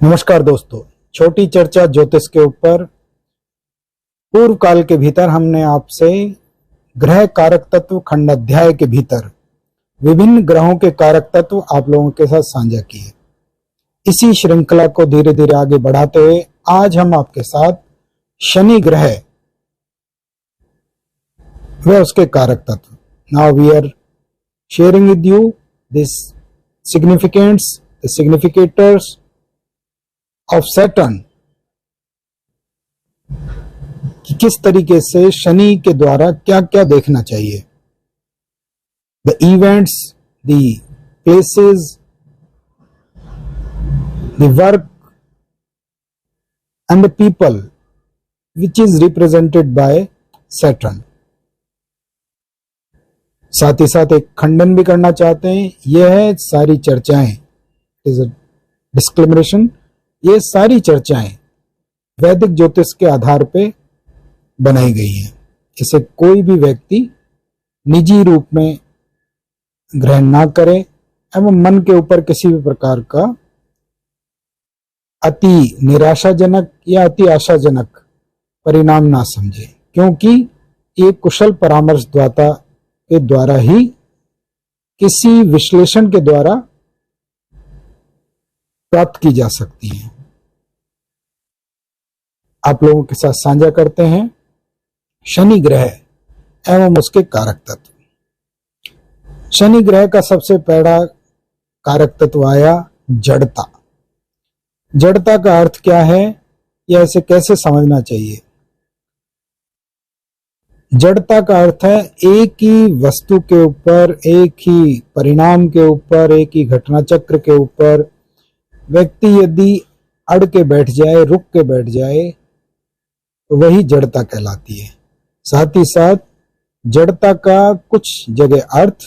नमस्कार दोस्तों, छोटी चर्चा ज्योतिष के ऊपर। पूर्व काल के भीतर हमने आपसे ग्रह कारक तत्व खंड अध्याय के भीतर विभिन्न ग्रहों के कारक तत्व आप लोगों के साथ साझा किए। इसी श्रृंखला को धीरे धीरे आगे बढ़ाते हुए आज हम आपके साथ शनि ग्रह व उसके कारक तत्व, now we are sharing with you this significants, the significators of Saturn, कि किस तरीके से शनि के द्वारा क्या क्या देखना चाहिए। The events, the places, the work and the people which is represented by Saturn. साथ ही साथ एक खंडन भी करना चाहते हैं। यह है सारी चर्चाएं, इज अ डिस्क्लेमरेशन, ये सारी चर्चाएं वैदिक ज्योतिष के आधार पे बनाई गई हैं। इसे कोई भी व्यक्ति निजी रूप में ग्रहण ना करे एवं मन के ऊपर किसी भी प्रकार का अति निराशाजनक या अति आशाजनक परिणाम ना समझे, क्योंकि ये कुशल परामर्शदाता के द्वारा ही, किसी विश्लेषण के द्वारा प्राप्त की जा सकती है। आप लोगों के साथ साझा करते हैं शनि ग्रह एवं उसके कारक तत्व। शनि ग्रह का सबसे पहला कारक तत्व आया जड़ता। जड़ता का अर्थ क्या है या इसे कैसे समझना चाहिए? जड़ता का अर्थ है एक ही वस्तु के ऊपर, एक ही परिणाम के ऊपर, एक ही घटना चक्र के ऊपर व्यक्ति यदि अड़ के बैठ जाए, रुक के बैठ जाए, तो वही जड़ता कहलाती है। साथ ही साथ जड़ता का कुछ जगह अर्थ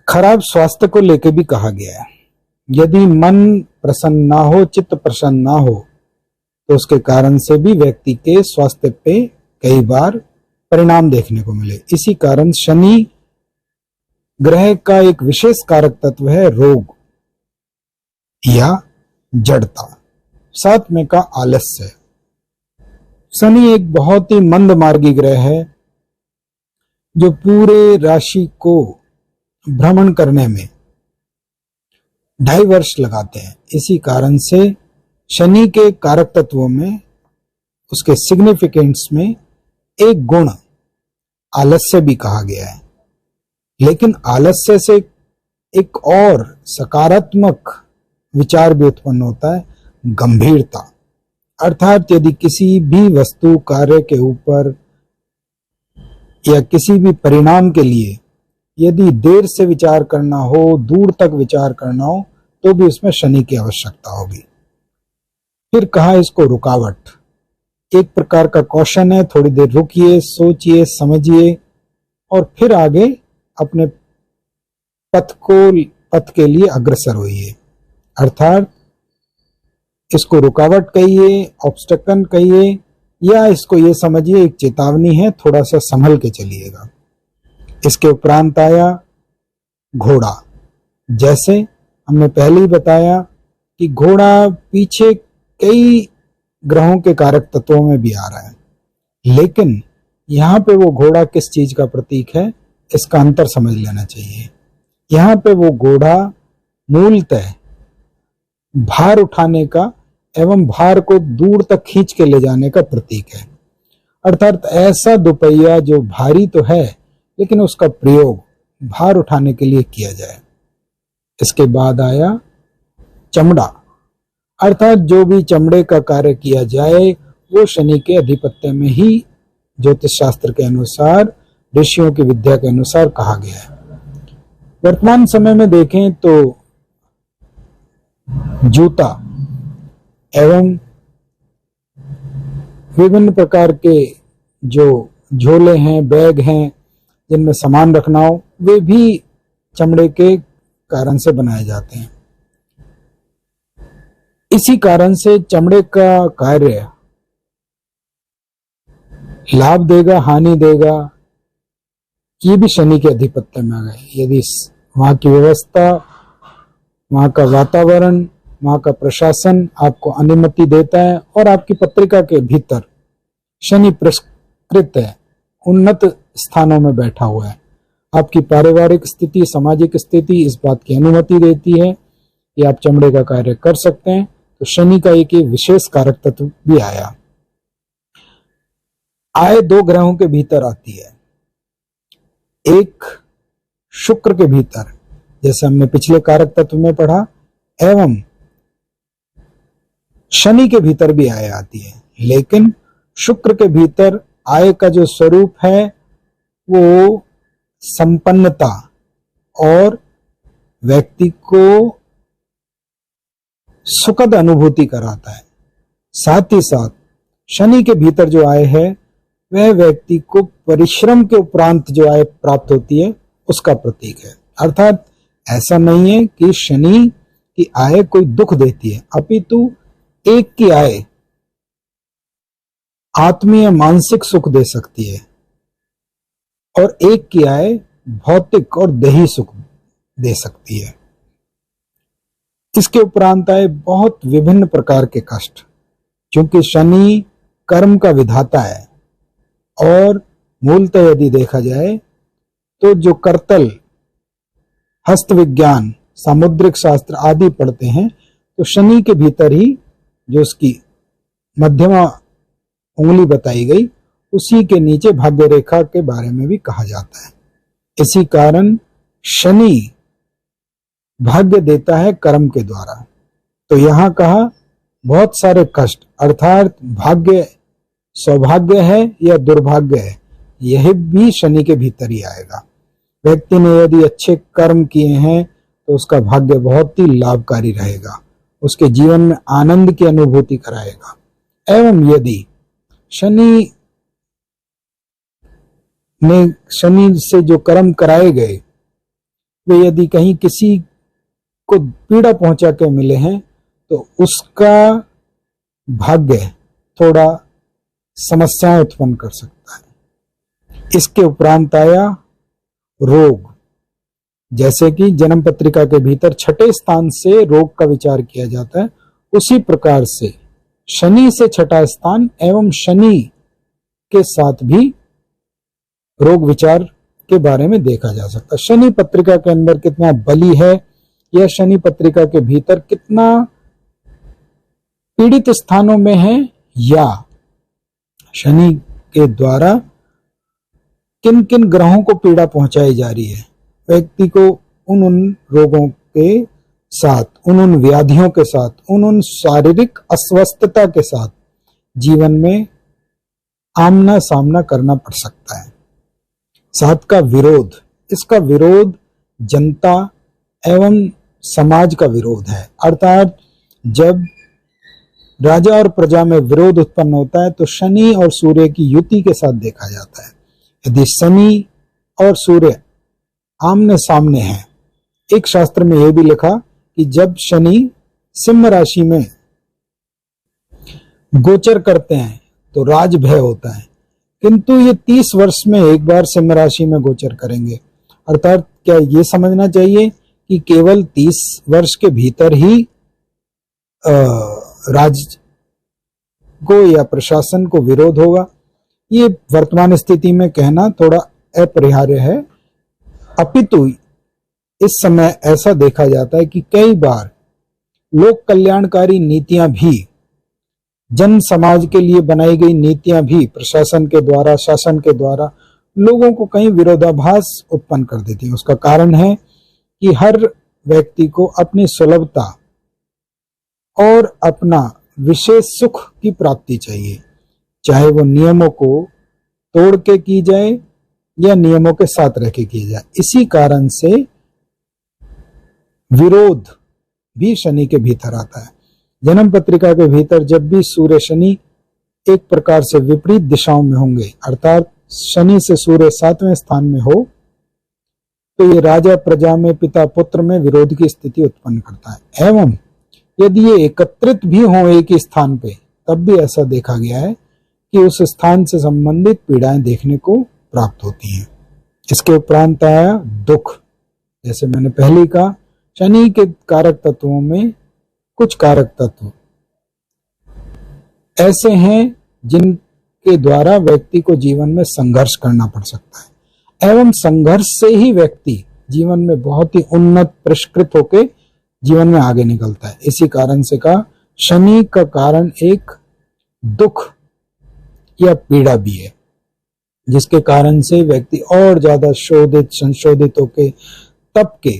खराब स्वास्थ्य को लेकर भी कहा गया है। यदि मन प्रसन्न ना हो, चित्त प्रसन्न ना हो, तो उसके कारण से भी व्यक्ति के स्वास्थ्य पे कई बार परिणाम देखने को मिले। इसी कारण शनि ग्रह का एक विशेष कारक तत्व है रोग या जड़ता, साथ में का आलस्य। शनि एक बहुत ही मंद मार्गी ग्रह है जो पूरे राशि को भ्रमण करने में 2.5 वर्ष लगाते हैं। इसी कारण से शनि के कारक तत्वों में, उसके सिग्निफिकेंट्स में एक गुण आलस्य भी कहा गया है। लेकिन आलस्य से एक और सकारात्मक विचार भी उत्पन्न होता है, गंभीरता। अर्थात यदि किसी भी वस्तु, कार्य के ऊपर या किसी भी परिणाम के लिए यदि देर से विचार करना हो, दूर तक विचार करना हो, तो भी उसमें शनि की आवश्यकता होगी। फिर कहा इसको रुकावट। एक प्रकार का कौशन है, थोड़ी देर रुकिए, सोचिए, समझिए और फिर आगे अपने पथ के लिए अग्रसर होइए। अर्थात इसको रुकावट कहिए, ऑब्स्टेकल कहिए, या इसको ये समझिए एक चेतावनी है, थोड़ा सा संभल के चलिएगा। इसके उपरांत आया घोड़ा। जैसे हमने पहले ही बताया कि घोड़ा पीछे कई ग्रहों के कारक तत्वों में भी आ रहा है, लेकिन यहाँ पे वो घोड़ा किस चीज का प्रतीक है, इसका अंतर समझ लेना चाहिए। यहाँ पे वो घोड़ा मूलतः भार उठाने का एवं भार को दूर तक खींच के ले जाने का प्रतीक है। अर्थात ऐसा दोपहिया जो भारी तो है, लेकिन उसका प्रयोग भार उठाने के लिए किया जाए। इसके बाद आया चमड़ा। अर्थात जो भी चमड़े का कार्य किया जाए वो शनि के अधिपत्य में ही ज्योतिष शास्त्र के अनुसार, ऋषियों की विद्या के अनुसार कहा गया है। वर्तमान समय में देखें तो जूता एवं विभिन्न प्रकार के जो झोले हैं, बैग हैं, जिनमें सामान रखना हो, वे भी चमड़े के कारण से बनाए जाते हैं। इसी कारण से चमड़े का कार्य लाभ देगा, हानि देगा, ये भी शनि के अधिपत्य में आ गए। यदि वहां की व्यवस्था, वहां का वातावरण वहां का प्रशासन आपको अनुमति देता है और आपकी पत्रिका के भीतर शनि पुरस्कृत है, उन्नत स्थानों में बैठा हुआ है। आपकी पारिवारिक स्थिति, सामाजिक स्थिति इस बात की अनुमति देती है कि आप चमड़े का कार्य कर सकते हैं। तो शनि का एक विशेष कारक तत्व भी आया। आय 2 ग्रहों के भीतर आती है, एक शुक्र के भीतर, जैसे हमने पिछले कारक तत्व में पढ़ा, एवं शनि के भीतर भी आय आती है। लेकिन शुक्र के भीतर आय का जो स्वरूप है वो संपन्नता और व्यक्ति को सुखद अनुभूति कराता है। साथ ही साथ शनि के भीतर जो आय है वह व्यक्ति को परिश्रम के उपरांत जो आय प्राप्त होती है उसका प्रतीक है। अर्थात ऐसा नहीं है कि शनि की आय कोई दुख देती है, अपितु एक की आय आत्मीय मानसिक सुख दे सकती है और एक की आय भौतिक और देही सुख दे सकती है। इसके उपरांत आए बहुत विभिन्न प्रकार के कष्ट, क्योंकि शनि कर्म का विधाता है और मूलतः यदि देखा जाए तो जो करतल, हस्त विज्ञान, सामुद्रिक शास्त्र आदि पढ़ते हैं तो शनि के भीतर ही जो उसकी मध्यमा उंगली बताई गई उसी के नीचे भाग्य रेखा के बारे में भी कहा जाता है। इसी कारण शनि भाग्य देता है कर्म के द्वारा। तो यहां कहा बहुत सारे कष्ट, अर्थात भाग्य सौभाग्य है या दुर्भाग्य है, यह भी शनि के भीतर ही आएगा। व्यक्ति ने यदि अच्छे कर्म किए हैं तो उसका भाग्य बहुत ही लाभकारी रहेगा, उसके जीवन में आनंद की अनुभूति कराएगा। एवं यदि शनि से जो कर्म कराए गए वे यदि कहीं किसी को पीड़ा पहुंचा के मिले हैं तो उसका भाग्य थोड़ा समस्याएं उत्पन्न कर सकता है। इसके उपरांत आया रोग, जैसे कि जन्म पत्रिका के भीतर 6ठे स्थान से रोग का विचार किया जाता है, उसी प्रकार से शनि से 6ठा स्थान एवं शनि के साथ भी रोग विचार के बारे में देखा जा सकता है। शनि पत्रिका के अंदर कितना बली है या शनि पत्रिका के भीतर कितना पीड़ित स्थानों में है या शनि के द्वारा किन किन ग्रहों को पीड़ा पहुंचाई जा रही है, व्यक्ति को उन रोगों के साथ, उन व्याधियों के साथ, उन शारीरिक अस्वस्थता के साथ जीवन में आमना सामना करना पड़ सकता है। साथ का विरोध, इसका विरोध जनता एवं समाज का विरोध है। अर्थात जब राजा और प्रजा में विरोध उत्पन्न होता है तो शनि और सूर्य की युति के साथ देखा जाता है। यदि शनि और सूर्य आमने सामने हैं, एक शास्त्र में यह भी लिखा कि जब शनि सिंह राशि में गोचर करते हैं तो राज भय होता है, किंतु ये 30 वर्ष में एक बार सिंह राशि में गोचर करेंगे। अर्थात क्या ये समझना चाहिए कि केवल 30 वर्ष के भीतर ही राज को या प्रशासन को विरोध होगा? ये वर्तमान स्थिति में कहना थोड़ा अपरिहार्य है। अपितु इस समय ऐसा देखा जाता है कि कई बार लोक कल्याणकारी नीतियां भी, जन समाज के लिए बनाई गई नीतियां भी प्रशासन के द्वारा, शासन के द्वारा लोगों को कहीं विरोधाभास उत्पन्न कर देती है। उसका कारण है कि हर व्यक्ति को अपनी सुलभता और अपना विशेष सुख की प्राप्ति चाहिए, चाहे वो नियमों को तोड़ के की जाए या नियमों के साथ रह के की जाए। इसी कारण से विरोध भी शनि के भीतर आता है। जन्म पत्रिका के भीतर जब भी सूर्य शनि एक प्रकार से विपरीत दिशाओं में होंगे, अर्थात शनि से सूर्य 7वें स्थान में हो, तो ये राजा प्रजा में, पिता पुत्र में विरोध की स्थिति उत्पन्न करता है। एवं यदि ये एकत्रित भी हो एक ही स्थान पे, तब भी ऐसा देखा गया है कि उस स्थान से संबंधित पीड़ाएं देखने को प्राप्त होती हैं। इसके उपरांत आया दुख। जैसे मैंने पहले कहा, शनि के कारक तत्वों में कुछ कारक तत्व ऐसे हैं जिनके द्वारा व्यक्ति को जीवन में संघर्ष करना पड़ सकता है, एवं संघर्ष से ही व्यक्ति जीवन में बहुत ही उन्नत परिष्कृत होकर जीवन में आगे निकलता है। इसी कारण से कहा शनि का कारण एक दुख या पीड़ा भी है, जिसके कारण से व्यक्ति और ज्यादा शोधित संशोधित होके तप के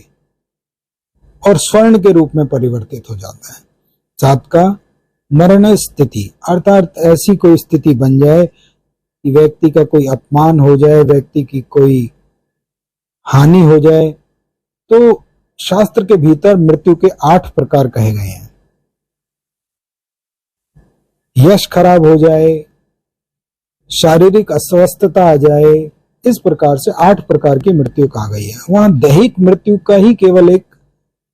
और स्वर्ण के रूप में परिवर्तित हो जाता है। सात का मरण स्थिति, अर्थात ऐसी कोई स्थिति बन जाए कि व्यक्ति का कोई अपमान हो जाए, व्यक्ति की कोई हानि हो जाए, तो शास्त्र के भीतर मृत्यु के 8 प्रकार कहे गए हैं। यश खराब हो जाए, शारीरिक अस्वस्थता आ जाए, इस प्रकार से 8 प्रकार की मृत्यु कहा गई है। वहां दैहिक मृत्यु का ही केवल एक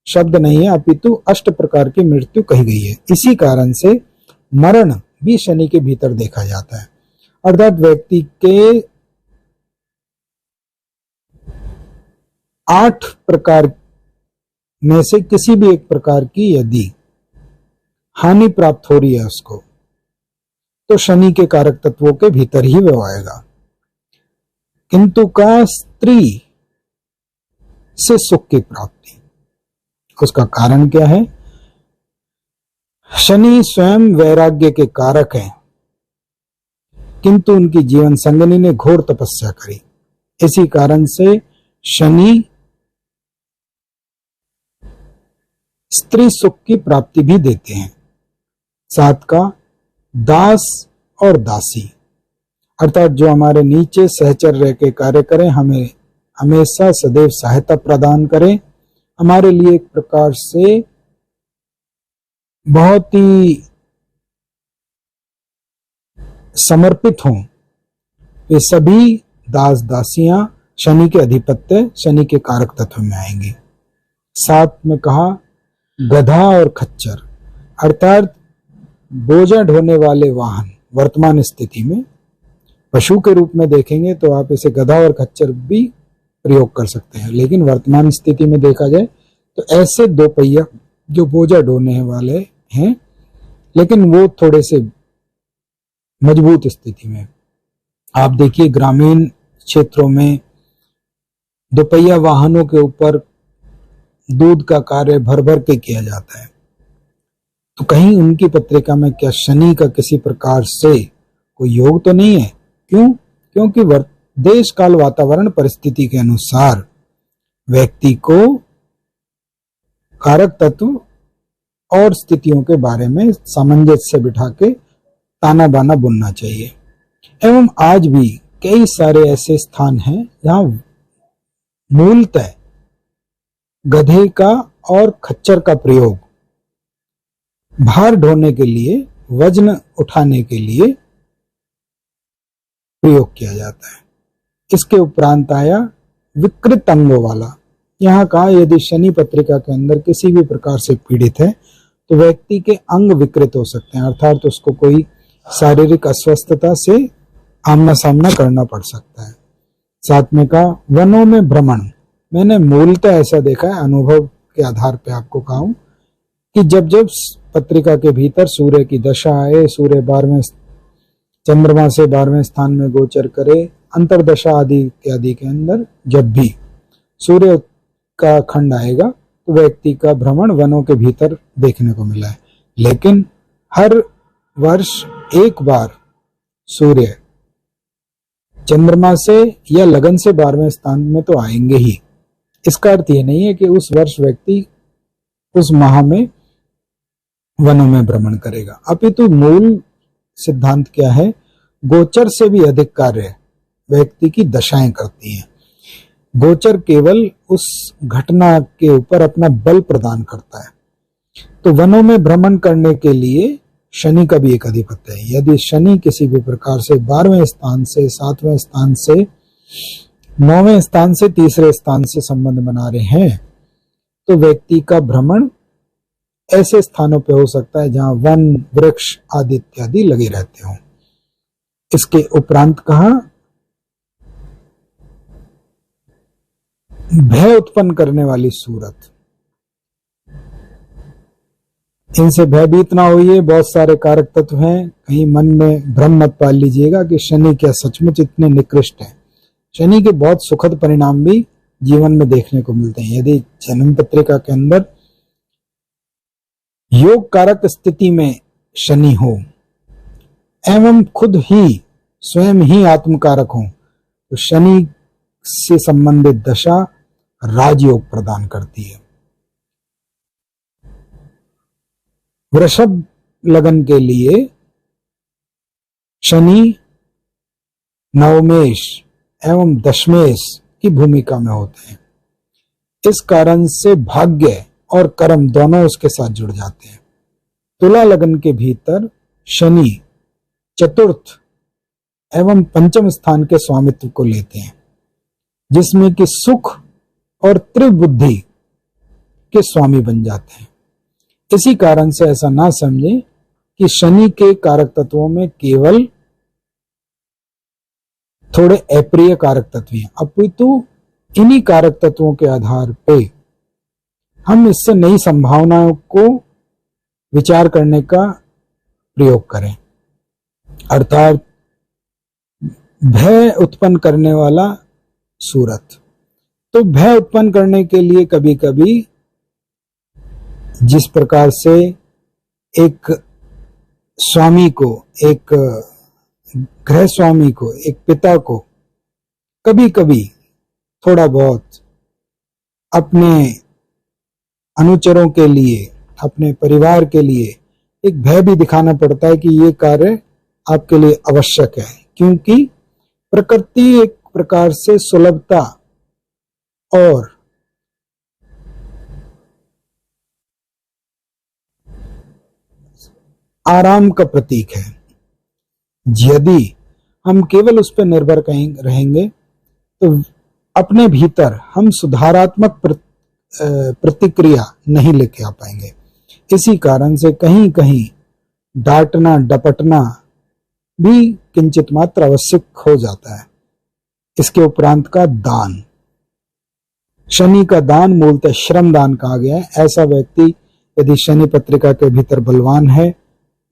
शब्द नहीं है, अपितु 8 प्रकार की मृत्यु कही गई है। इसी कारण से मरण भी शनि के भीतर देखा जाता है, अर्थात व्यक्ति के 8 प्रकार में से किसी भी एक प्रकार की यदि हानि प्राप्त हो रही है उसको, तो शनि के कारक तत्वों के भीतर ही वो आएगा। किंतु का स्त्री से सुख की प्राप्ति, उसका कारण क्या है? शनि स्वयं वैराग्य के कारक हैं, किंतु उनकी जीवन संगनी ने घोर तपस्या करी, इसी कारण से शनि स्त्री सुख की प्राप्ति भी देते हैं। 7 का दास और दासी, अर्थात जो हमारे नीचे सहचर रह के कार्य करें, हमें हमेशा सदैव सहायता प्रदान करें, हमारे लिए एक प्रकार से बहुत ही समर्पित हों, ये सभी दास दासियां शनि के अधिपत्य, शनि के कारक तत्व में आएंगे। 7 में कहा गधा और खच्चर, अर्थात बोझा ढोने वाले वाहन। वर्तमान स्थिति में पशु के रूप में देखेंगे तो आप इसे गधा और खच्चर भी प्रयोग कर सकते हैं, लेकिन वर्तमान स्थिति में देखा जाए तो ऐसे 2 पहिया जो बोझा ढोने वाले हैं, लेकिन वो थोड़े से मजबूत स्थिति में। आप देखिए ग्रामीण क्षेत्रों में 2 पहिया वाहनों के ऊपर दूध का कार्य भर भर के किया जाता है, तो कहीं उनकी पत्रिका में क्या शनि का किसी प्रकार से कोई योग तो नहीं है? क्यों? क्योंकि देश काल वातावरण परिस्थिति के अनुसार व्यक्ति को कारक तत्व और स्थितियों के बारे में सामंजस्य से बिठा के ताना बाना बुनना चाहिए। एवं आज भी कई सारे ऐसे स्थान हैं जहां मूलतः गधे का और खच्चर का प्रयोग भार ढोने के लिए, वजन उठाने के लिए प्रयोग किया जाता है। इसके उपरांत आया विकृत अंगों वाला। यहाँ कहा यदि शनि पत्रिका के अंदर किसी भी प्रकार से पीड़ित है तो व्यक्ति के अंग विकृत हो सकते हैं, अर्थात तो उसको कोई शारीरिक अस्वस्थता से आमना सामना करना पड़ सकता है। 7 में कहा वनों में भ्रमण। मैंने मूलतः ऐसा देखा है, अनुभव के आधार पे आपको कहूं कि जब जब पत्रिका के भीतर सूर्य की दशा आए, सूर्य 12वें चंद्रमा से 12वें स्थान में गोचर करे, अंतरदशा आदि इत्यादि के अंदर जब भी सूर्य का खंड आएगा तो व्यक्ति का भ्रमण वनों के भीतर देखने को मिला है। लेकिन हर वर्ष एक बार सूर्य चंद्रमा से या लगन से 12वें स्थान में तो आएंगे ही। इसका अर्थ ये नहीं है कि उस वर्ष व्यक्ति उस माह में वनों में भ्रमण करेगा, अपितु मूल सिद्धांत क्या है? गोचर से भी अधिक कार्य व्यक्ति की दशाएं करती हैं। गोचर केवल उस घटना के ऊपर अपना बल प्रदान करता है। तो वनों में भ्रमण करने के लिए शनि का भी एक अधिपत्य है। यदि शनि किसी भी प्रकार से 12वें स्थान से, 7वें स्थान से, 9वें स्थान से, तीसरे स्थान से संबंध बना रहे हैं तो व्यक्ति का भ्रमण ऐसे स्थानों पे हो सकता है जहां वन, वृक्ष आदि इत्यादि लगे रहते हों। इसके उपरांत कहा भय उत्पन्न करने वाली सूरत। इनसे भयभीत ना होइए, बहुत सारे कारक तत्व हैं। कहीं मन में भ्रम मत पाल लीजिएगा कि शनि क्या सचमुच इतने निकृष्ट हैं। शनि के बहुत सुखद परिणाम भी जीवन में देखने को मिलते हैं। यदि जन्म पत्रिका के अंदर योग कारक स्थिति में शनि हो एवं खुद ही स्वयं ही आत्मकारक हो तो शनि से संबंधित दशा राजयोग प्रदान करती है। वृषभ लगन के लिए शनि नवमेश एवं दशमेश की भूमिका में होते हैं। इस कारण से भाग्य और कर्म दोनों उसके साथ जुड़ जाते हैं। तुला लगन के भीतर शनि चतुर्थ एवं पंचम स्थान के स्वामित्व को लेते हैं, जिसमें कि सुख और त्रिबुद्धि के स्वामी बन जाते हैं। इसी कारण से ऐसा ना समझें कि शनि के कारक तत्वों में केवल थोड़े अप्रिय कारक तत्व हैं, अपितु इन्हीं कारक तत्वों के आधार पे हम इससे नई संभावनाओं को विचार करने का प्रयोग करें, अर्थात भय उत्पन्न करने वाला सूरत। तो भय उत्पन्न करने के लिए कभी कभी जिस प्रकार से एक स्वामी को, एक गृह स्वामी को, एक पिता को कभी कभी थोड़ा बहुत अपने अनुचरों के लिए, अपने परिवार के लिए एक भय भी दिखाना पड़ता है कि ये कार्य आपके लिए आवश्यक है, क्योंकि प्रकृति एक प्रकार से सुलभता और आराम का प्रतीक है। यदि हम केवल उस पर निर्भर रहेंगे तो अपने भीतर हम सुधारात्मक प्रतिक्रिया नहीं लेके आ पाएंगे। इसी कारण से कहीं कहीं डांटना डपटना भी किंचित मात्र आवश्यक हो जाता है। इसके उपरांत का दान, शनि का दान मूलतः श्रम दान कहा गया है। ऐसा व्यक्ति यदि शनि पत्रिका के भीतर बलवान है,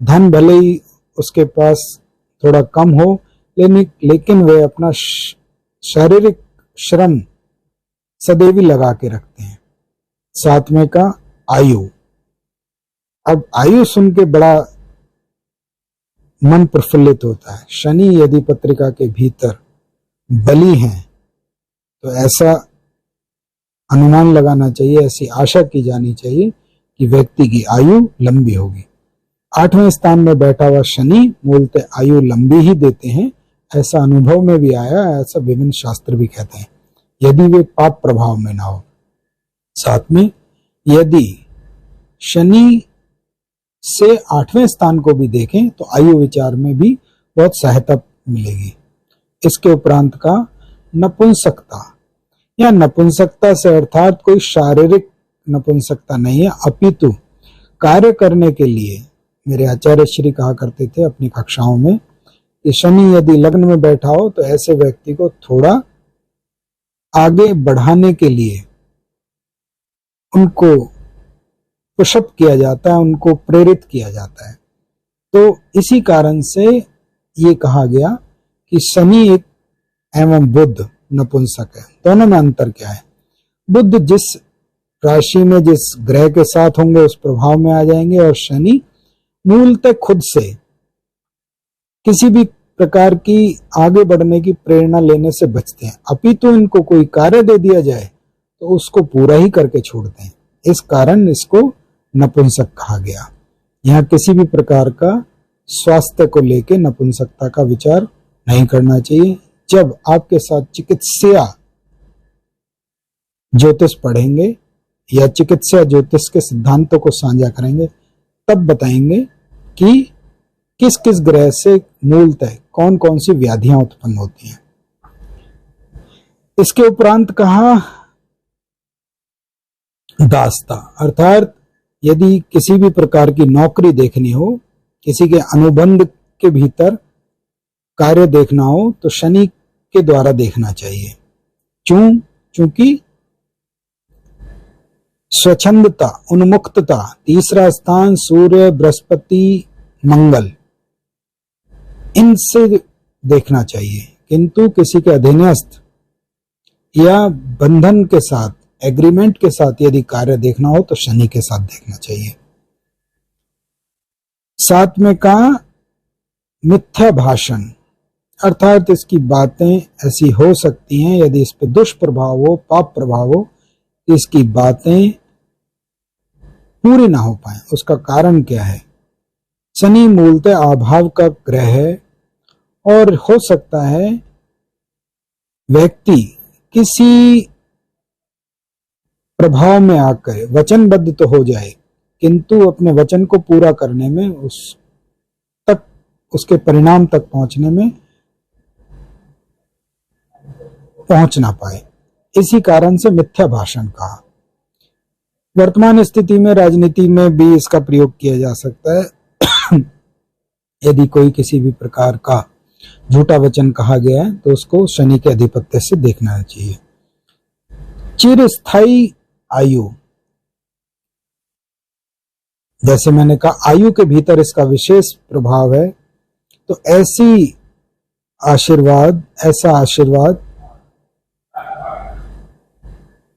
धन भले ही उसके पास थोड़ा कम हो, लेकिन वे अपना शारीरिक श्रम सदैव लगा के रखते हैं। सातवें का आयु। अब आयु सुन के बड़ा मन प्रफुल्लित होता है। शनि यदि पत्रिका के भीतर बली हैं तो ऐसा अनुमान लगाना चाहिए, ऐसी आशा की जानी चाहिए कि व्यक्ति की आयु लंबी होगी। 8वें स्थान में बैठा हुआ शनि मूलतः आयु लंबी ही देते हैं, ऐसा अनुभव में भी आया, ऐसा विभिन्न शास्त्र भी कहते हैं, यदि वे पाप प्रभाव में ना हो। साथ में यदि शनि से 8वें स्थान को भी देखें तो आयु विचार में भी बहुत सहायता मिलेगी। इसके उपरांत का नपुंसकता, या नपुंसकता से अर्थात कोई शारीरिक नपुंसकता नहीं है, अपितु कार्य करने के लिए मेरे आचार्य श्री कहा करते थे अपनी कक्षाओं में कि शनि यदि लग्न में बैठा हो तो ऐसे व्यक्ति को थोड़ा आगे बढ़ाने के लिए उनको पुशअप किया जाता है, उनको प्रेरित किया जाता है। तो इसी कारण से ये कहा गया कि शनि एक एवं बुध नपुंसक है। दोनों में अंतर क्या है? बुध जिस राशि में जिस ग्रह के साथ होंगे उस प्रभाव में आ जाएंगे, और शनि मूलतः खुद से किसी भी प्रकार की आगे बढ़ने की प्रेरणा लेने से बचते हैं, अपितु इनको कोई कार्य दे दिया जाए तो उसको पूरा ही करके छोड़ते हैं। इस कारण इसको नपुंसक कहा गया। यहाँ किसी भी प्रकार का स्वास्थ्य को लेके नपुंसकता का विचार नहीं करना चाहिए। जब आपके साथ चिकित्सा ज्योतिष पढ़ेंगे या चिकित्सा ज्योतिष के सिद्धांतों को साझा करेंगे तब बताएंगे कि किस किस ग्रह से मूलतः कौन कौन सी व्याधियां उत्पन्न होती हैं। इसके उपरांत कहा दास्ता, अर्थात यदि किसी भी प्रकार की नौकरी देखनी हो, किसी के अनुबंध के भीतर कार्य देखना हो तो शनि के द्वारा देखना चाहिए। क्योंकि स्वच्छंदता, उन्मुक्तता। तीसरा स्थान सूर्य, बृहस्पति, मंगल, इनसे देखना चाहिए। किंतु किसी के अधीनस्थ या बंधन के साथ, एग्रीमेंट के साथ यदि कार्य देखना हो तो शनि के साथ देखना चाहिए। साथ में कहा मिथ्या भाषण, अर्थात इसकी बातें ऐसी हो सकती हैं, यदि इस पर दुष्प्रभाव हो, पाप प्रभाव हो, इसकी बातें पूरी ना हो पाए। उसका कारण क्या है? शनि मूलतः अभाव का ग्रह है और हो सकता है व्यक्ति किसी प्रभाव में आकर वचनबद्ध तो हो जाए, किंतु अपने वचन को पूरा करने में, उसके परिणाम तक पहुंचने में पहुंच ना पाए। इसी कारण से मिथ्या भाषण कहा। वर्तमान स्थिति में राजनीति में भी इसका प्रयोग किया जा सकता है। यदि कोई किसी भी प्रकार का झूठा वचन कहा गया है तो उसको शनि के अधिपत्य से देखना चाहिए। चिरस्थायी आयु, जैसे मैंने कहा आयु के भीतर इसका विशेष प्रभाव है, तो ऐसा आशीर्वाद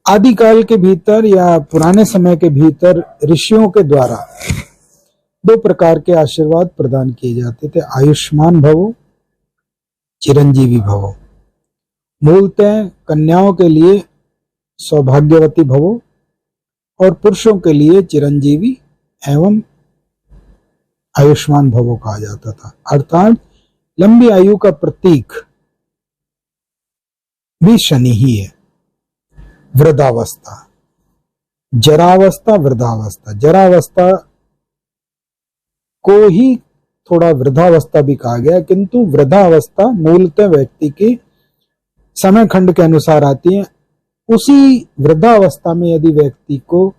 आदिकाल के भीतर या पुराने समय के भीतर ऋषियों के द्वारा 2 प्रकार के आशीर्वाद प्रदान किए जाते थे। आयुष्मान भवो, चिरंजीवी भवो। मूलतः कन्याओं के लिए सौभाग्यवती भवो और पुरुषों के लिए चिरंजीवी एवं आयुष्मान भवो कहा जाता था। अर्थात लंबी आयु का प्रतीक भी शनि ही है। वृद्धावस्था, जरावस्था, वृद्धावस्था, जरावस्था को ही थोड़ा वृद्धावस्था भी कहा गया, किंतु वृद्धावस्था मूलतः व्यक्ति के समय खंड के अनुसार आती है। उसी वृद्धावस्था में यदि व्यक्ति को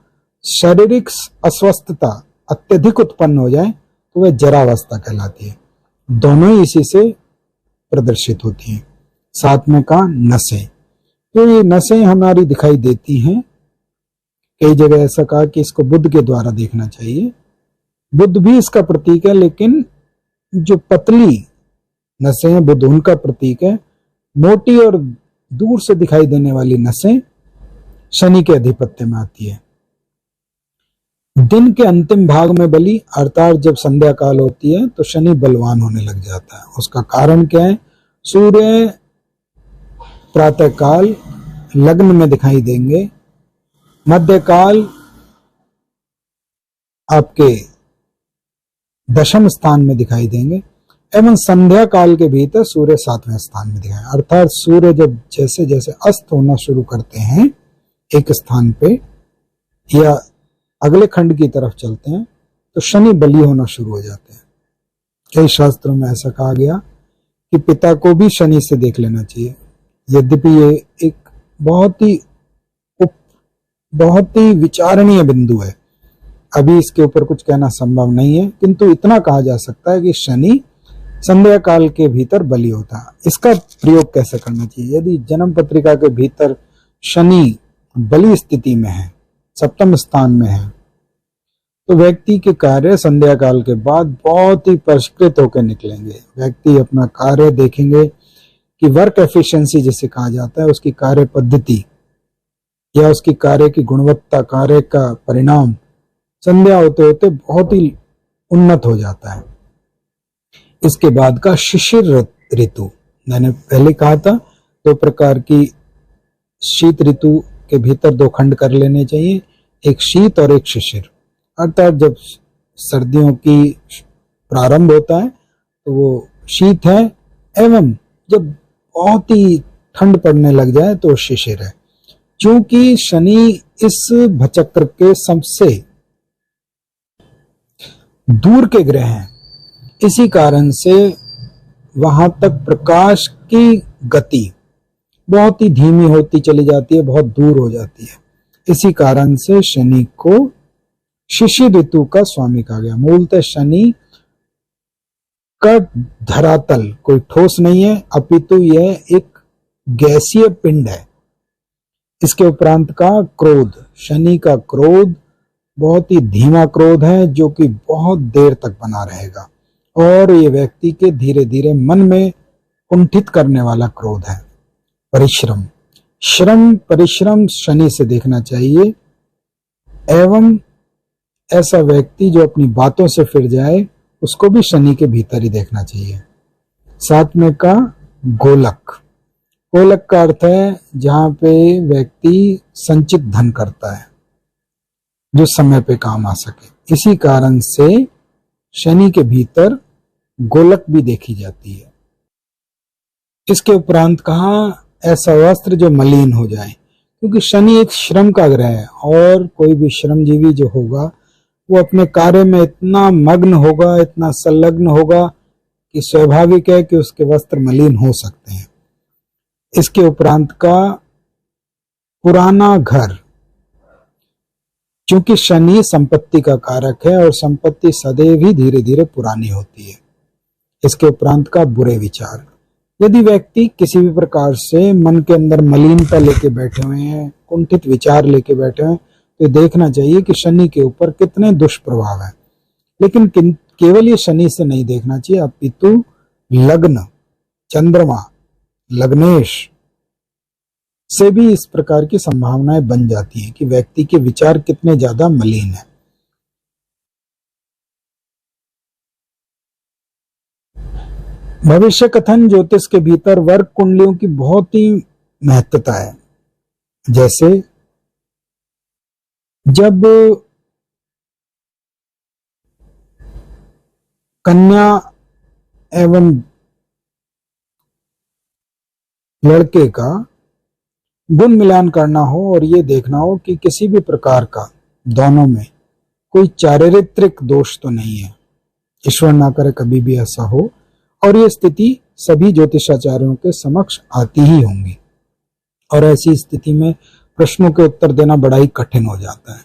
शारीरिक अस्वस्थता अत्यधिक उत्पन्न हो जाए तो वह जरावस्था कहलाती है। दोनों ही इसी से प्रदर्शित होती हैं। साथ में कहा नसें, तो ये नसें हमारी दिखाई देती हैं। कई जगह ऐसा कहा कि इसको बुध के द्वारा देखना चाहिए। बुध भी इसका प्रतीक है, लेकिन जो पतली नसें हैं बुध उनका प्रतीक है। मोटी और दूर से दिखाई देने वाली नसें शनि के अधिपत्य में आती है। दिन के अंतिम भाग में बलि, अर्थात जब संध्या काल होती है तो शनि बलवान होने लग जाता है। उसका कारण क्या है? सूर्य प्रातः काल लग्न में दिखाई देंगे, मध्यकाल आपके दशम स्थान में दिखाई देंगे एवं संध्या काल के भीतर सूर्य 7वें स्थान में दिखाई। अर्थात सूर्य जब जैसे जैसे अस्त होना शुरू करते हैं एक स्थान पे या अगले खंड की तरफ चलते हैं तो शनि बली होना शुरू हो जाते हैं। कई शास्त्रों में ऐसा कहा गया कि पिता को भी शनि से देख लेना चाहिए। यद्यपि ये एक बहुत ही विचारणीय बिंदु है, अभी इसके ऊपर कुछ कहना संभव नहीं है, किंतु इतना कहा जा सकता है कि शनि संध्या काल के भीतर बली होता है। इसका प्रयोग कैसे करना चाहिए? यदि जन्म पत्रिका के भीतर शनि बली स्थिति में है, 7वें स्थान में है, तो व्यक्ति के कार्य संध्या काल के बाद बहुत ही परिष्कृत होकर निकलेंगे। व्यक्ति अपना कार्य देखेंगे कि वर्क एफिशिएंसी जिसे कहा जाता है, उसकी कार्य पद्धति या उसकी कार्य की गुणवत्ता, कार्य का परिणाम संध्या होते होते बहुत ही उन्नत हो जाता है। इसके बाद का शिशिर ऋतु, मैंने पहले कहा था 2 प्रकार की शीत ऋतु के भीतर 2 खंड कर लेने चाहिए, एक शीत और एक शिशिर। अर्थात जब सर्दियों की प्रारंभ होता है तो वो शीत है, एवं जब बहुत ही ठंड पड़ने लग जाए तो शिशिर है। क्योंकि शनि इस भचक्र के सबसे दूर के ग्रह हैं, इसी कारण से वहां तक प्रकाश की गति बहुत ही धीमी होती चली जाती है, बहुत दूर हो जाती है। इसी कारण से शनि को शिशिर ऋतु का स्वामी कहा गया। मूलतः शनि का धरातल कोई ठोस नहीं है, अपितु यह एक गैसीय पिंड है। इसके उपरांत का क्रोध, शनि का क्रोध बहुत ही धीमा क्रोध है जो कि बहुत देर तक बना रहेगा और ये व्यक्ति के धीरे धीरे मन में कुंठित करने वाला क्रोध है। परिश्रम, श्रम परिश्रम शनि से देखना चाहिए एवं ऐसा व्यक्ति जो अपनी बातों से फिर जाए उसको भी शनि के भीतर ही देखना चाहिए। साथ में का गोलक, गोलक का अर्थ है जहां पे व्यक्ति संचित धन करता है जो समय पे काम आ सके, इसी कारण से शनि के भीतर गोलक भी देखी जाती है। इसके उपरांत कहा ऐसा वस्त्र जो मलिन हो जाए, क्योंकि शनि एक श्रम का ग्रह है और कोई भी श्रमजीवी जो होगा वो अपने कार्य में इतना मग्न होगा, इतना संलग्न होगा कि स्वाभाविक है कि उसके वस्त्र मलिन हो सकते हैं। इसके उपरांत का पुराना घर, क्योंकि शनि संपत्ति का कारक है और संपत्ति सदैव ही धीरे धीरे पुरानी होती है। इसके उपरांत का बुरे विचार, यदि व्यक्ति किसी भी प्रकार से मन के अंदर मलिनता लेके बैठे हुए हैं, कुंठित विचार लेके बैठे हैं, तो देखना चाहिए कि शनि के ऊपर कितने दुष्प्रभाव है। लेकिन केवल ये शनि से नहीं देखना चाहिए, अपितु लग्न, चंद्रमा, लग्नेश से भी इस प्रकार की संभावनाएं बन जाती हैं कि व्यक्ति के विचार कितने ज्यादा मलिन हैं। भविष्य कथन ज्योतिष के भीतर वर्ग कुंडलियों की बहुत ही महत्वता है। जैसे जब कन्या एवं लड़के का गुण मिलान करना हो और ये देखना हो कि किसी भी प्रकार का दोनों में कोई चारित्रिक दोष तो नहीं है, ईश्वर ना करे कभी भी ऐसा हो, और ये स्थिति सभी ज्योतिषाचार्यों के समक्ष आती ही होंगी और ऐसी स्थिति में प्रश्नों के उत्तर देना बड़ा ही कठिन हो जाता है।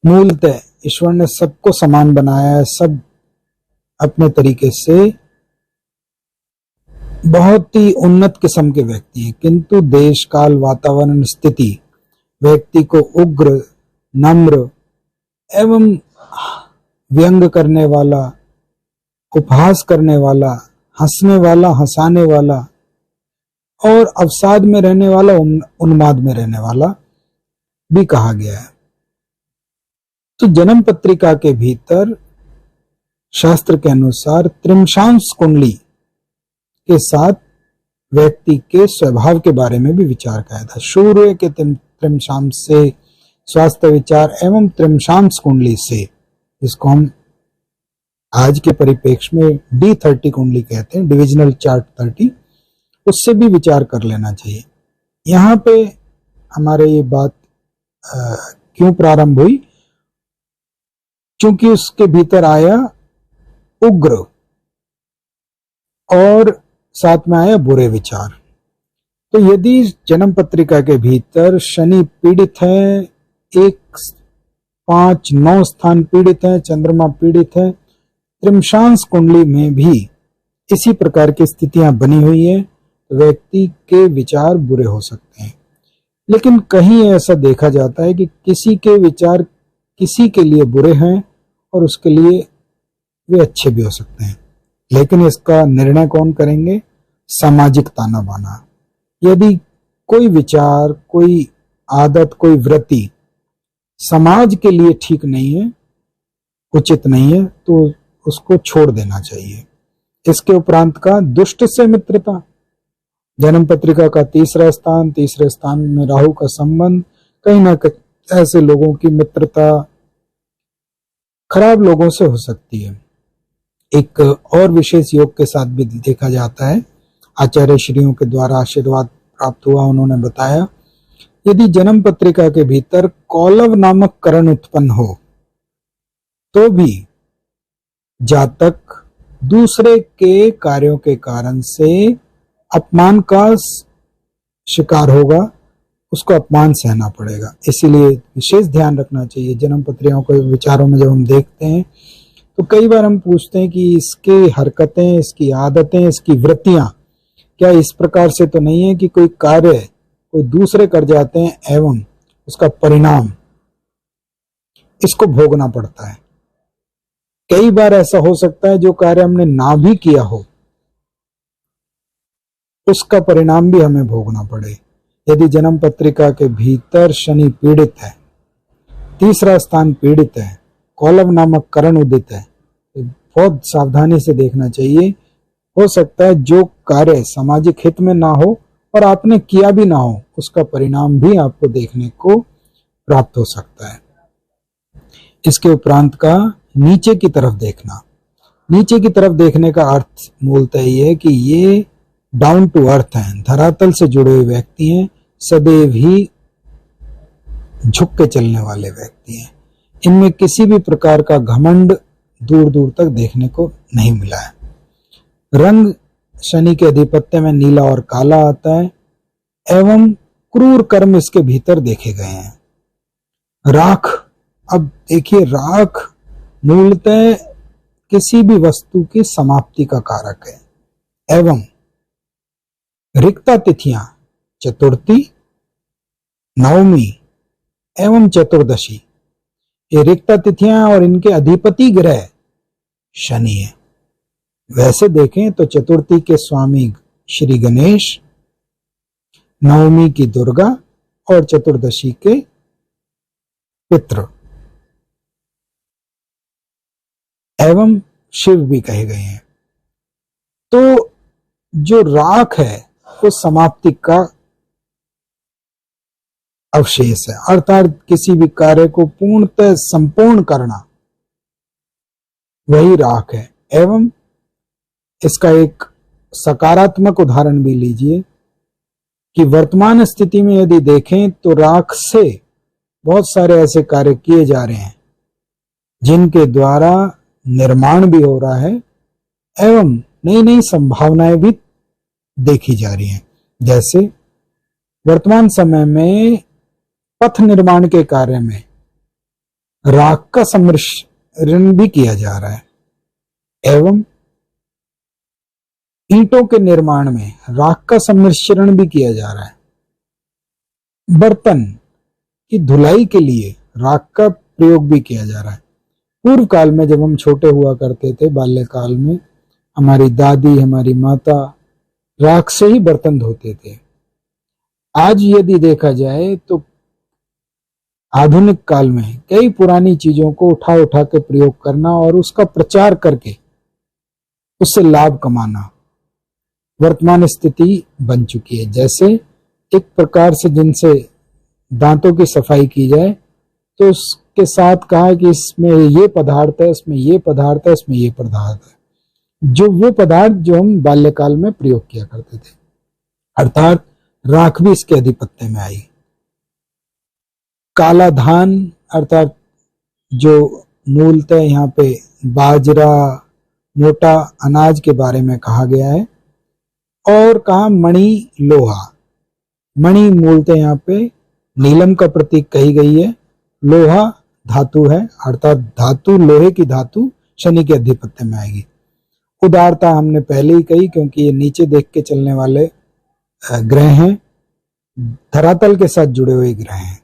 मूलतः ईश्वर ने सबको समान बनाया है, सब अपने तरीके से बहुत ही उन्नत किस्म के व्यक्ति हैं, किंतु देश काल वातावरण स्थिति व्यक्ति को उग्र, नम्र एवं व्यंग करने वाला, उपहास करने वाला, हंसने वाला, हंसाने वाला और अवसाद में रहने वाला, उन्माद में रहने वाला भी कहा गया है। तो जन्म पत्रिका के भीतर शास्त्र के अनुसार त्रिमशांश कुंडली के साथ व्यक्ति के स्वभाव के बारे में भी विचार किया था। सूर्य के त्रिमशांश से स्वास्थ्य विचार एवं त्रिमशांश कुंडली से, जिसको हम आज के परिप्रेक्ष्य में D30 कुंडली कहते हैं, डिविजनल चार्ट 30, उससे भी विचार कर लेना चाहिए। यहाँ पे हमारे ये बात क्यों प्रारंभ हुई, क्योंकि उसके भीतर आया उग्र और साथ में आया बुरे विचार। तो यदि जन्म पत्रिका के भीतर शनि पीड़ित है, 1, 5, 9 स्थान पीड़ित है, चंद्रमा पीड़ित है, त्रिमशांश कुंडली में भी इसी प्रकार की स्थितियां बनी हुई है, व्यक्ति के विचार बुरे हो सकते हैं। लेकिन कहीं ऐसा देखा जाता है कि किसी के विचार किसी के लिए बुरे हैं और उसके लिए वे अच्छे भी हो सकते हैं, लेकिन इसका निर्णय कौन करेंगे? सामाजिक ताना बाना। यदि कोई विचार, कोई आदत, कोई वृत्ति समाज के लिए ठीक नहीं है, उचित नहीं है, तो उसको छोड़ देना चाहिए। इसके उपरांत का दुष्ट से मित्रता, जन्म पत्रिका का तीसरा स्थान में राहु का संबंध, कहीं ना कहीं ऐसे लोगों की मित्रता खराब लोगों से हो सकती है। एक और विशेष योग के साथ भी देखा जाता है, आचार्य श्रीयों के द्वारा आशीर्वाद प्राप्त हुआ। उन्होंने बताया यदि जन्म पत्रिका के भीतर कौलव नामक करण उत्पन्न हो तो भी जातक दूसरे के कार्यों के कारण से अपमान का शिकार होगा, उसको अपमान सहना पड़ेगा। इसीलिए विशेष ध्यान रखना चाहिए। जन्म पत्रिकाओं के विचारों में जब हम देखते हैं तो कई बार हम पूछते हैं कि इसकी हरकतें, इसकी आदतें, इसकी वृत्तियां क्या इस प्रकार से तो नहीं है कि कोई कार्य कोई दूसरे कर जाते हैं एवं उसका परिणाम इसको भोगना पड़ता है। कई बार ऐसा हो सकता है जो कार्य हमने ना भी किया हो उसका परिणाम भी हमें भोगना पड़े। यदि जन्म पत्रिका के भीतर शनि पीड़ित है, तीसरा स्थान पीड़ित है, कौलव नामक करण उदित है, तो बहुत सावधानी से देखना चाहिए। हो सकता है जो कार्य सामाजिक हित में ना हो और आपने किया भी ना हो उसका परिणाम भी आपको देखने को प्राप्त हो सकता है। इसके उपरांत का नीचे की तरफ देखना। नीचे की तरफ देखने का अर्थ मूलतः ये है कि ये डाउन टू अर्थ हैं, धरातल से जुड़े हुए व्यक्ति हैं, सदैव ही झुक के चलने वाले व्यक्ति हैं। इनमें किसी भी प्रकार का घमंड दूर दूर तक देखने को नहीं मिला है। रंग शनि के अधिपत्य में नीला और काला आता है एवं क्रूर कर्म इसके भीतर देखे गए हैं। राख, अब देखिए राख मूलतः किसी भी वस्तु की समाप्ति का कारक है। एवं रिक्ता तिथियां चतुर्थी, नवमी एवं चतुर्दशी, ये रिक्ता तिथियां और इनके अधिपति ग्रह शनि है। वैसे देखें तो चतुर्थी के स्वामी श्री गणेश, नवमी की दुर्गा और चतुर्दशी के पितृ एवं शिव भी कहे गए हैं। तो जो राख है वो समाप्ति का अवशेष है, अर्थात किसी भी कार्य को पूर्णतः संपूर्ण करना वही राख है। एवं इसका एक सकारात्मक उदाहरण भी लीजिए कि वर्तमान स्थिति में यदि देखें तो राख से बहुत सारे ऐसे कार्य किए जा रहे हैं जिनके द्वारा निर्माण भी हो रहा है एवं नई नई संभावनाएं भी देखी जा रही हैं। जैसे वर्तमान समय में पथ निर्माण के कार्य में राख का सम्मिश्रण भी किया जा रहा है एवं ईंटों के निर्माण में राख का सम्मिश्रण भी किया जा रहा है। बर्तन की धुलाई के लिए राख का प्रयोग भी किया जा रहा है। पूर्व काल में जब हम छोटे हुआ करते थे, बाल्यकाल में, हमारी दादी, हमारी माता राख से ही बर्तन धोते थे। आज यदि देखा जाए तो आधुनिक काल में कई पुरानी चीजों को उठा उठा के प्रयोग करना और उसका प्रचार करके उससे लाभ कमाना वर्तमान स्थिति बन चुकी है। जैसे एक प्रकार से जिनसे दांतों की सफाई की जाए तो उसके साथ कहा कि इसमें ये पदार्थ है, इसमें ये पदार्थ है, इसमें ये पदार्थ है, जो वो पदार्थ जो हम बाल्यकाल में प्रयोग किया करते थे, अर्थात राख भी इसके अधिपत्य में आई। काला धान अर्थात जो मूलतः यहाँ पे बाजरा, मोटा अनाज के बारे में कहा गया है। और कहा मणि, लोहा। मणि मूलतः यहाँ पे नीलम का प्रतीक कही गई है। लोहा धातु है, अर्थात धातु, लोहे की धातु शनि के अधिपत्य में आएगी। उदारता हमने पहले ही कही क्योंकि ये नीचे देख के चलने वाले ग्रह हैं, धरातल के साथ जुड़े हुए ग्रह हैं।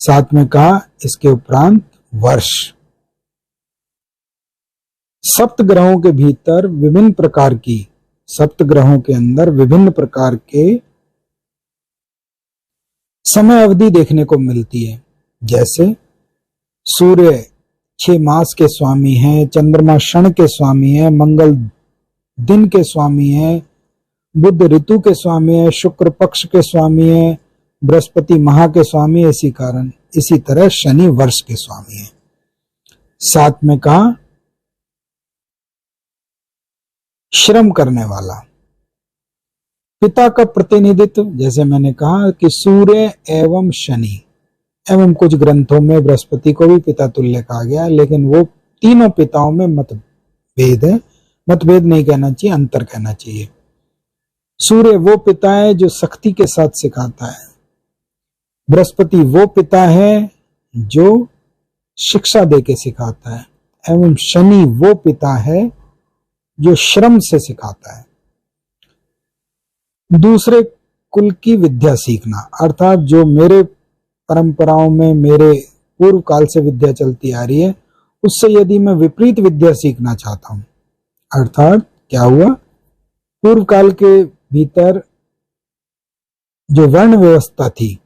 साथ में कहा इसके उपरांत वर्ष। सप्त ग्रहों के भीतर विभिन्न प्रकार की, सप्त ग्रहों के अंदर विभिन्न प्रकार के समय अवधि देखने को मिलती है। जैसे सूर्य 6 मास के स्वामी हैं, चंद्रमा क्षण के स्वामी हैं, मंगल दिन के स्वामी हैं, बुध ऋतु के स्वामी है, शुक्र पक्ष के स्वामी है, बृहस्पति माह के स्वामी है। इसी तरह शनि वर्ष के स्वामी है। साथ में कहा श्रम करने वाला। पिता का प्रतिनिधित्व, जैसे मैंने कहा कि सूर्य एवं शनि, एवं कुछ ग्रंथों में बृहस्पति को भी पिता तुल्य कहा गया, लेकिन वो तीनों पिताओं में मतभेद है। मतभेद नहीं कहना चाहिए, अंतर कहना चाहिए। सूर्य वो पिता है जो सख्ती के साथ सिखाता है, बृहस्पति वो पिता है जो शिक्षा देके सिखाता है, एवं शनि वो पिता है जो श्रम से सिखाता है। दूसरे कुल की विद्या सीखना, अर्थात जो मेरे परंपराओं में मेरे पूर्व काल से विद्या चलती आ रही है उससे यदि मैं विपरीत विद्या सीखना चाहता हूं, अर्थात क्या हुआ, पूर्व काल के भीतर जो वर्ण व्यवस्था थी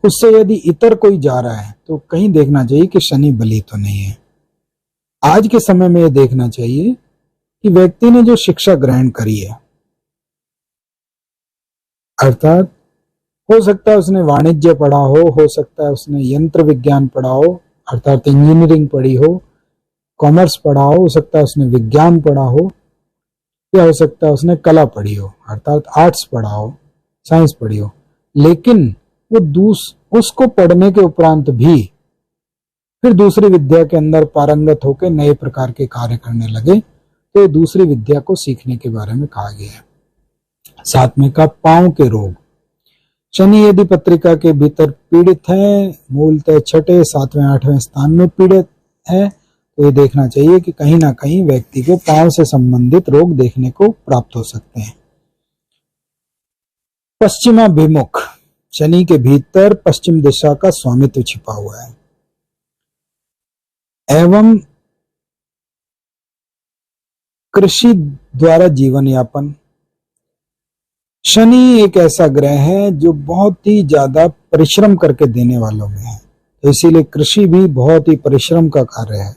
उससे यदि इतर कोई जा रहा है तो कहीं देखना चाहिए कि शनि बली तो नहीं है। आज के समय में यह देखना चाहिए कि व्यक्ति ने जो शिक्षा ग्रहण करी है, अर्थात हो सकता है उसने वाणिज्य पढ़ा हो सकता है उसने यंत्र विज्ञान पढ़ा हो, अर्थात इंजीनियरिंग पढ़ी हो कॉमर्स पढ़ा हो सकता है उसने विज्ञान पढ़ा हो, या हो सकता है उसने कला पढ़ी हो, अर्थात आर्ट्स पढ़ा हो, साइंस पढ़ी हो, लेकिन वो उसको पढ़ने के उपरांत भी फिर दूसरी विद्या के अंदर पारंगत होकर नए प्रकार के कार्य करने लगे, तो दूसरी विद्या को सीखने के बारे में कहा गया है। साथ में का पांव के रोग, शनि यदि पत्रिका के भीतर पीड़ित है, मूलतः छठे, सातवें, आठवें स्थान में पीड़ित है, तो ये देखना चाहिए कि कहीं ना कहीं व्यक्ति को पांव से संबंधित रोग देखने को प्राप्त हो सकते हैं। पश्चिमाभिमुख, शनि के भीतर पश्चिम दिशा का स्वामित्व छिपा हुआ है एवं कृषि द्वारा जीवन यापन। शनि एक ऐसा ग्रह है जो बहुत ही ज्यादा परिश्रम करके देने वालों में है, तो इसीलिए कृषि भी बहुत ही परिश्रम का कार्य है।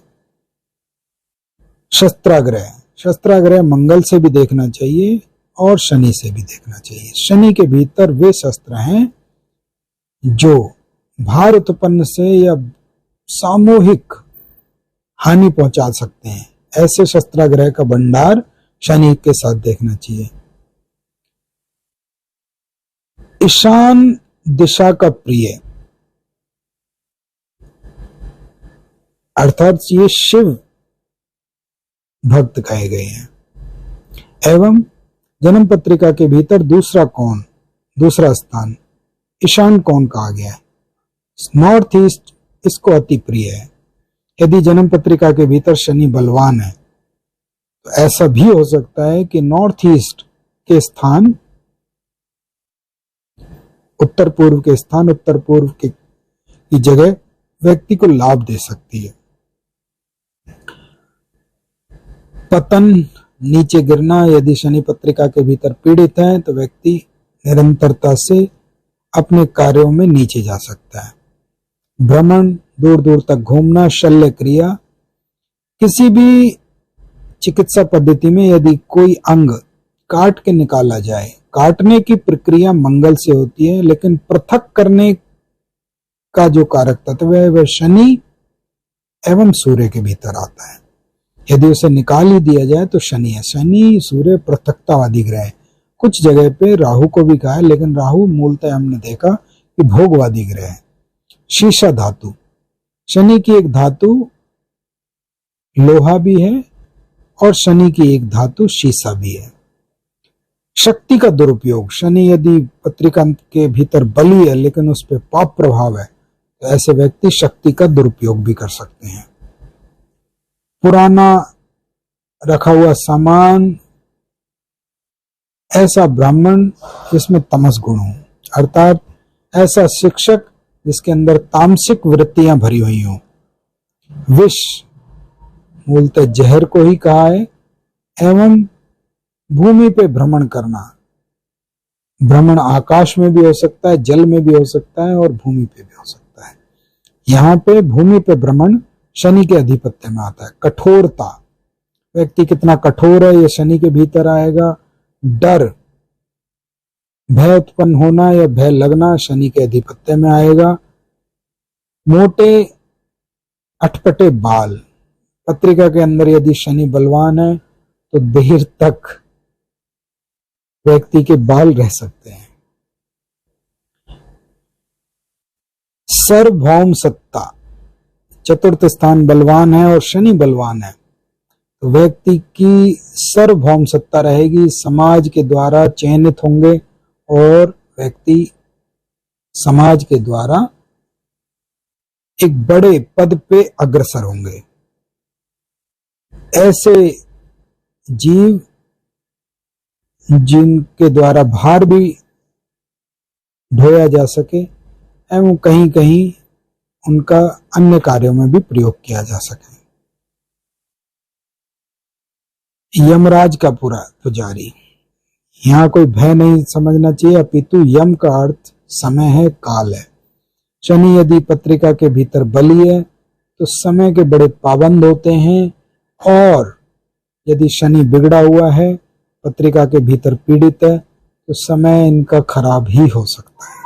शस्त्राग्रह, शस्त्राग्रह मंगल से भी देखना चाहिए और शनि से भी देखना चाहिए। शनि के भीतर वे शस्त्र हैं जो भार उत्पन्न से या सामूहिक हानि पहुंचा सकते हैं, ऐसे शस्त्राग्रह का भंडार शनि के साथ देखना चाहिए। ईशान दिशा का प्रिय, अर्थात ये शिव भक्त कहे गए हैं एवं जन्म पत्रिका के भीतर दूसरा कोण, दूसरा स्थान ईशान कोण कहा गया है। नॉर्थ ईस्ट इसको अति प्रिय है। यदि जन्म पत्रिका के भीतर शनि बलवान है तो ऐसा भी हो सकता है कि नॉर्थ ईस्ट के स्थान, उत्तर पूर्व के स्थान, उत्तर पूर्व की जगह व्यक्ति को लाभ दे सकती है। पतन, नीचे गिरना, यदि शनि पत्रिका के भीतर पीड़ित है तो व्यक्ति निरंतरता से अपने कार्यों में नीचे जा सकता है। भ्रमण, दूर दूर तक घूमना, शल्य क्रिया, किसी भी चिकित्सा पद्धति में यदि कोई अंग काट के निकाला जाए, काटने की प्रक्रिया मंगल से होती है, लेकिन पृथक करने का जो कारक तत्व है वह शनि एवं सूर्य के भीतर आता है। यदि उसे निकाल ही दिया जाए तो शनि है। शनि सूर्य पृथकतावादी ग्रह है। कुछ जगह पे राहु को भी कहा है, लेकिन राहु मूलतः हमने देखा कि भोगवादी ग्रह है। शीशा धातु, शनि की एक धातु लोहा भी है और शनि की एक धातु शीशा भी है। शक्ति का दुरुपयोग, शनि यदि पत्रिका के भीतर बली है लेकिन उस पर पाप प्रभाव है तो ऐसे व्यक्ति शक्ति का दुरुपयोग भी कर सकते हैं। पुराना रखा हुआ सामान, ऐसा ब्राह्मण जिसमें तमस गुण हो, अर्थात ऐसा शिक्षक जिसके अंदर तामसिक वृत्तियां भरी हुई हों। विष मूलतः जहर को ही कहा है एवं भूमि पे भ्रमण करना, भ्रमण आकाश में भी हो सकता है, जल में भी हो सकता है और भूमि पे भी हो सकता है। यहाँ पे भूमि पे भ्रमण शनि के अधिपत्य में आता है। कठोरता, व्यक्ति कितना कठोर है ये शनि के भीतर आएगा। डर, भय उत्पन्न होना या भय लगना शनि के अधिपत्य में आएगा। मोटे अटपटे बाल, पत्रिका के अंदर यदि शनि बलवान है तो देर तक व्यक्ति के बाल रह सकते हैं। सार्वभौम सत्ता, चतुर्थ स्थान बलवान है और शनि बलवान है तो व्यक्ति की सार्वभौम सत्ता रहेगी, समाज के द्वारा चयनित होंगे और व्यक्ति समाज के द्वारा एक बड़े पद पे अग्रसर होंगे। ऐसे जीव जिनके द्वारा भार भी ढोया जा सके एवं कहीं कहीं उनका अन्य कार्यों में भी प्रयोग किया जा सके। यमराज का पुजारी, यहाँ कोई भय नहीं समझना चाहिए, अपितु यम का अर्थ समय है, काल है। शनि यदि पत्रिका के भीतर बली है तो समय के बड़े पाबंद होते हैं, और यदि शनि बिगड़ा हुआ है, पत्रिका के भीतर पीड़ित है, तो समय इनका खराब ही हो सकता है।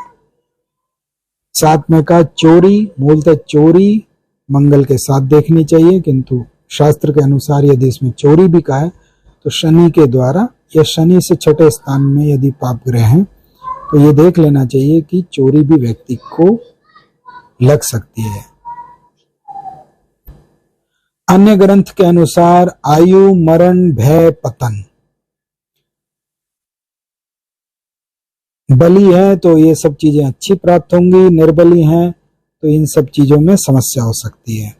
साथ में कहा चोरी, मूलतः चोरी मंगल के साथ देखनी चाहिए, किंतु शास्त्र के अनुसार यदि इसमें चोरी भी कहा है तो शनि के द्वारा या शनि से छठे स्थान में यदि पाप ग्रह हैं तो ये देख लेना चाहिए कि चोरी भी व्यक्ति को लग सकती है। अन्य ग्रंथ के अनुसार आयु, मरण, भय, पतन, बली है तो ये सब चीजें अच्छी प्राप्त होंगी, निर्बली हैं तो इन सब चीजों में समस्या हो सकती है।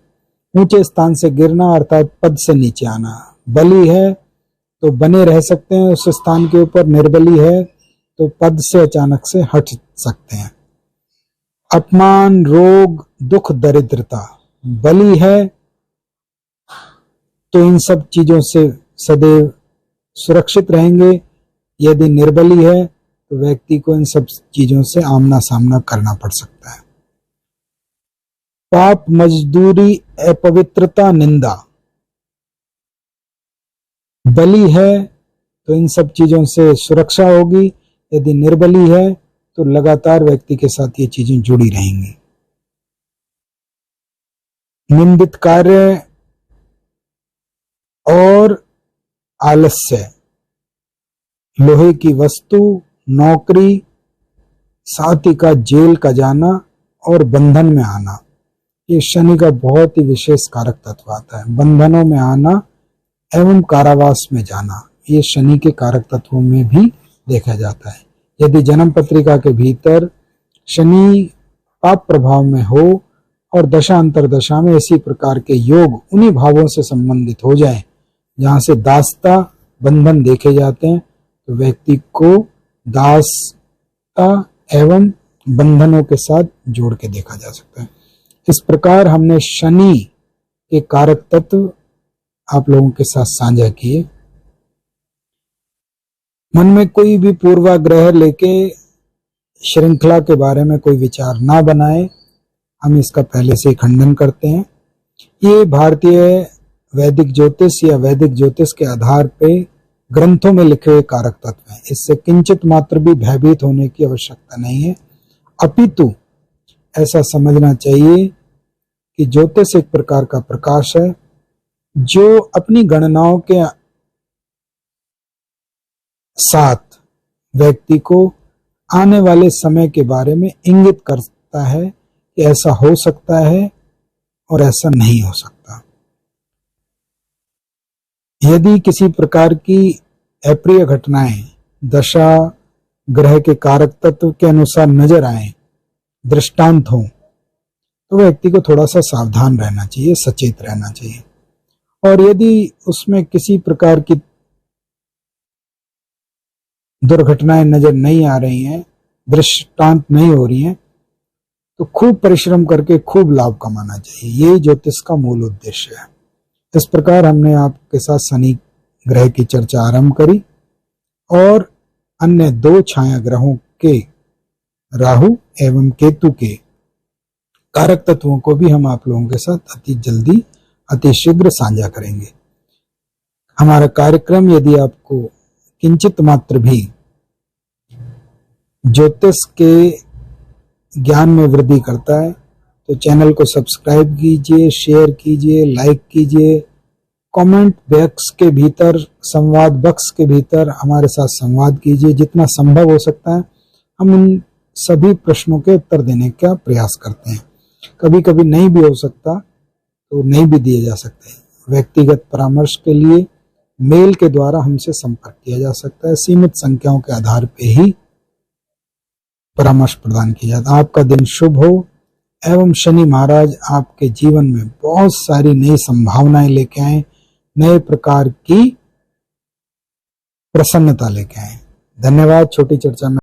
ऊंचे स्थान से गिरना अर्थात पद से नीचे आना, बली है तो बने रह सकते हैं उस स्थान के ऊपर, निर्बली है तो पद से अचानक से हट सकते हैं। अपमान, रोग, दुख, दरिद्रता, बली है तो इन सब चीजों से सदैव सुरक्षित रहेंगे, यदि निर्बली है तो व्यक्ति को इन सब चीजों से आमना सामना करना पड़ सकता है। पाप, मजदूरी, अपवित्रता, निंदा, बली है तो इन सब चीजों से सुरक्षा होगी, यदि निर्बली है तो लगातार व्यक्ति के साथ ये चीजें जुड़ी रहेंगी। निंदित कार्य और आलस्य, लोहे की वस्तु, नौकरी, साथी का जेल का जाना और बंधन में आना, ये शनि का बहुत ही विशेष कारक तत्व आता है। बंधनों में आना एवं कारावास में जाना, ये शनि के कारक तत्वों में भी देखा जाता है। यदि जन्म पत्रिका के भीतर शनि पाप प्रभाव में हो और दशा अंतरदशा में इसी प्रकार के योग उन्हीं भावों से संबंधित हो जाए जहां से दासता, बंधन देखे जाते हैं, तो व्यक्ति को दासता एवं बंधनों के साथ जोड़ के देखा जा सकता है। इस प्रकार हमने शनि के कारक तत्व आप लोगों के साथ साझा किए। मन में कोई भी पूर्वाग्रह लेके श्रृंखला के बारे में कोई विचार ना बनाए, हम इसका पहले से ही खंडन करते हैं। ये भारतीय वैदिक ज्योतिष या वैदिक ज्योतिष के आधार पे ग्रंथों में लिखे हुए कारक तत्व हैं, इससे किंचित मात्र भी भयभीत होने की आवश्यकता नहीं है। अपितु ऐसा समझना चाहिए कि ज्योतिष एक प्रकार का प्रकाश है जो अपनी गणनाओं के साथ व्यक्ति को आने वाले समय के बारे में इंगित करता है कि ऐसा हो सकता है और ऐसा नहीं हो सकता। यदि किसी प्रकार की अप्रिय घटनाएं दशा ग्रह के कारक तत्व के अनुसार नजर आए, दृष्टांत हो, तो व्यक्ति को थोड़ा सा सावधान रहना चाहिए, सचेत रहना चाहिए। और यदि उसमें किसी प्रकार की दुर्घटनाएं नजर नहीं आ रही हैं, दृष्टांत नहीं हो रही हैं, तो खूब परिश्रम करके खूब लाभ कमाना चाहिए। ये ज्योतिष का मूल उद्देश्य है। इस प्रकार हमने आपके साथ शनि ग्रह की चर्चा आरंभ करी और अन्य दो छाया ग्रहों के, राहु एवं केतु के कारक तत्वों को भी हम आप लोगों के साथ अति जल्दी, अति शीघ्र साझा करेंगे। हमारा कार्यक्रम यदि आपको किंचित मात्र भी ज्योतिष के ज्ञान में वृद्धि करता है तो चैनल को सब्सक्राइब कीजिए, शेयर कीजिए, लाइक कीजिए, कमेंट बॉक्स के भीतर, संवाद बॉक्स के भीतर हमारे साथ संवाद कीजिए। जितना संभव हो सकता है हम उन सभी प्रश्नों के उत्तर देने का प्रयास करते हैं। कभी कभी नहीं भी हो सकता तो नहीं भी दिए जा सकते। व्यक्तिगत परामर्श के लिए मेल के द्वारा हमसे संपर्क किया जा सकता है। सीमित संख्याओं के आधार पर ही परामर्श प्रदान किया जाता है। आपका दिन शुभ हो एवं शनि महाराज आपके जीवन में बहुत सारी नई संभावनाएं लेके आए, नए प्रकार की प्रसन्नता लेके आए। धन्यवाद। छोटी चर्चा में